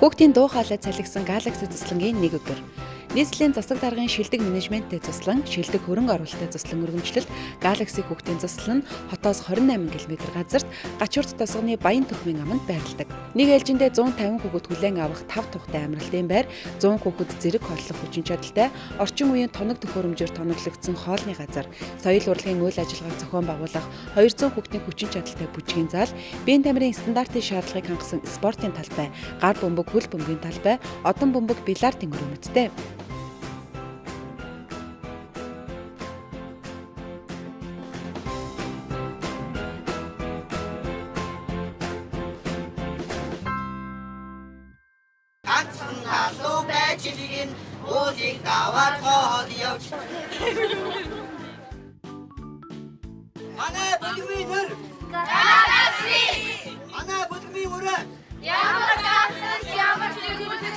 Хүүхдийн дуу хоолой цалигсан Galaxy туслангийн нэг өдөр. Нийслэлийн засаг даргын шилдэг менежменттэй туслан, шилдэг хөрөнгө оруулалттай туслан өргөмжлөлт Galaxy хүүхдийн туслан хотоос 28 км газарт Гачуурт тосгоны Баян Төхмийн аманд байрладаг. Нэг ээлжиндээ 150 хүүхэд хүлээн авах 5 тухтай амралтын байр, 100 хүүхэд зэрэг хооллох хүчин чадалтай, орчин үеийн тоног төхөөрөмжөөр тоноглогдсон хоолны газар, соёл урлагийн үйл ажиллагааг зохион байгуулах 200 хүүхдийн хүчин чадалтай бүжгийн зал, биеийн тамирын стандартын шаардлагыг хангасан спортын талбай, гар бөмбөг, хөл бөмбөгийн талбай, одон бөмбөг, бильярдын өрөөмөдтэй. Халуу байж иргэн уулыг даваад хоол явж. Манай бүлгийн нэр Galaxy. Манай бүлгийн өрөө ямар гахалт ямар нэгүүлдэг.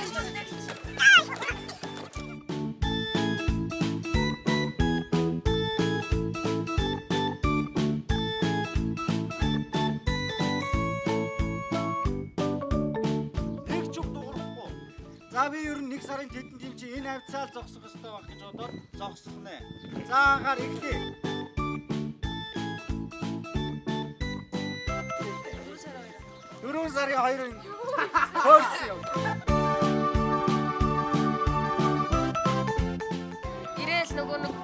За би ер нь 1 сарын тэдэн тийм чи энэ хавцаал зогсох хэрэгтэй байх гэж бодоод зогсох нэ. За анхаар эхлэе. 4 сарын 2-ын хөөцөө. Ирээл нөгөө нэг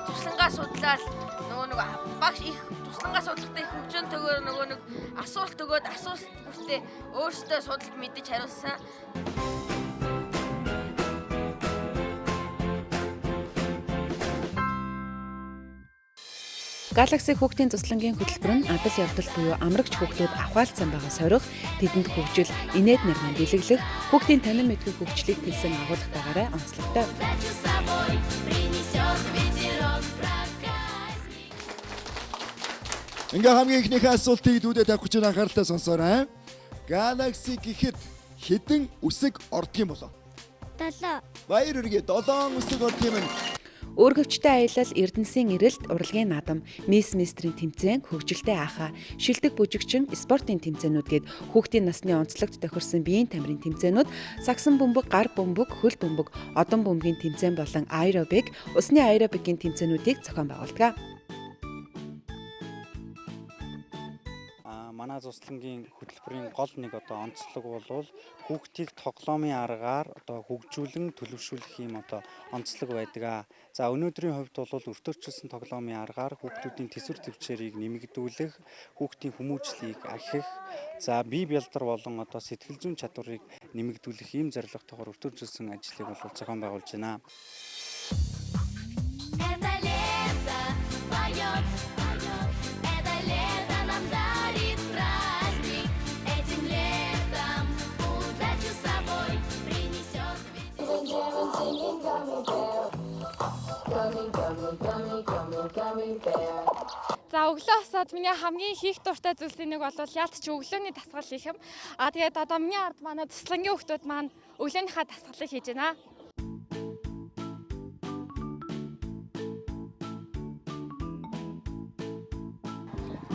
туслангаа судлаад нөгөө нэг багш их туслангаа судлахтай их хөгжин төгөөр нөгөө нэг асуулт өгөөд асуулт бүртээ өөрсдөө судалж мэдэж хариулсан. Galaxy хүүхдийн туслангийн хөтөлбөр нь адал явдал буюу амрагч хүүхдүүд ахваалцсан байгаа сорих, тэдэнд хөгжил, инээд нэрмэн бэлэглэх, хүүхдийн танин мэдгүй хөгжлийг хэлсэн агуулгатайгаараа онцлогтой. Ингээ хамгийн ихнийхээ асуултыг дүүдэд тавих гэж анхааралтай сонсоорой. Galaxy гэхэд хэдэн үсэг ордгийн болов? 7. Баяр хүргэе. 7 үсэг ордгийн юм. Өөргөвчтэй аялал, Эрдэнэсийн эрэлт, урлагийн наадам, мисс мистрийн тэмцээн, хөгжилтэй хаахаа, шилдэг бүжигчин, спортын тэмцээнүүд гээд хүүхдийн насны онцлогт тохирсон биеийн тамирын тэмцээнүүд, сагсан бөмбөг, гар бөмбөг, хөл бөмбөг, одон бөмбөгийн тэмцээн болон аэробик, усны аэробикийн тэмцээнүүдийг зохион байгуулдаг. Манай туслангийн хөтөлбөрийн гол нэг онцлог бол хүүхдийг тоглоомын аргаар хөгжүүлэн төлөвшүүлэх юм онцлог байдаг. За өнөөдрийн хувьд бол өртөөрчилсөн тоглоомын аргаар хүүхдүүдийн төсвөр төвчээрийг нэмэгдүүлэх, хүүхдийн хүмүүжлийг ахих, за бие бялдар болон сэтгэл зүйн чадварыг нэмэгдүүлэх ийм зорилготойгоор өртөөрчилсөн ажлыг бол зохион байгуулж байна. За өглөө босоод миний хамгийн хийх дуртай зүйлсийн нэг бол яалт ч өглөөний дасгал хийх юм. Тэгээд одоо миний ард манай туслангийн хүүхдүүд маань өглөөнийхөө дасгалыг хийж байна.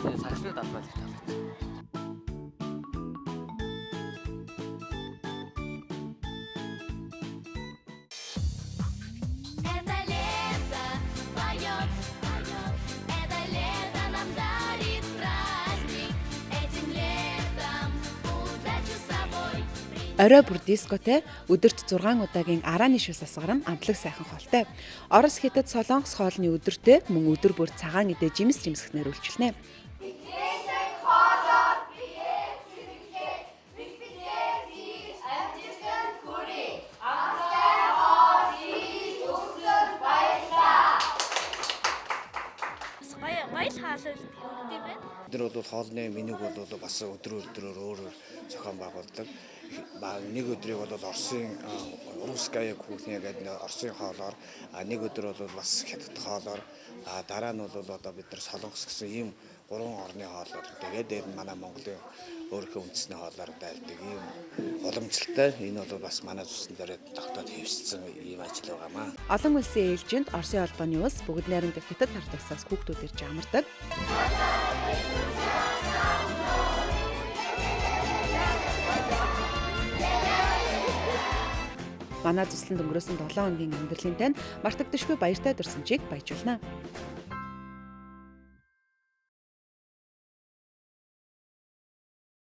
Сагсны давтал хийж байна. Орой бүр дискотэй, өдөрт 6 удаагийн арааны шүс асгарам амтлаг сайхан хоолтой. Орос хятад солонгос хоолны өдөртэй мөн өдөр бүр цагаан идэ жимс жимсгнээр үйлчилнэ. Өдөр бол хоолны менюг бол бас өдрөөр өөрөөр зохион байгуулдаг. Нэг өдрийг бол Оросын русская кухня гэдэг Оросын хоолоор, нэг өдөр бол бас хятад хоолоор, дараа нь бол бид нар солонгос гэсэн ийм 3 орны хоолоор тэгээд манай Монголын өөрийнхөө үндэсний хоолоор байлдаг ийм уламжлалтай. Энэ бол бас манай зүсэн дээр тогтоод хэвшсэн ийм ажил байгаамаа. Олон улсын ээлжинд Оросын албаны улс бүгд найрамдах хятад тартагсаас хүүхдүүд ирж амардаг. Манай цусланд өнгөрөөсөн 7 хоногийн амьдралын тань мартагдашгүй баяртай дурсамжийг баяжуулна.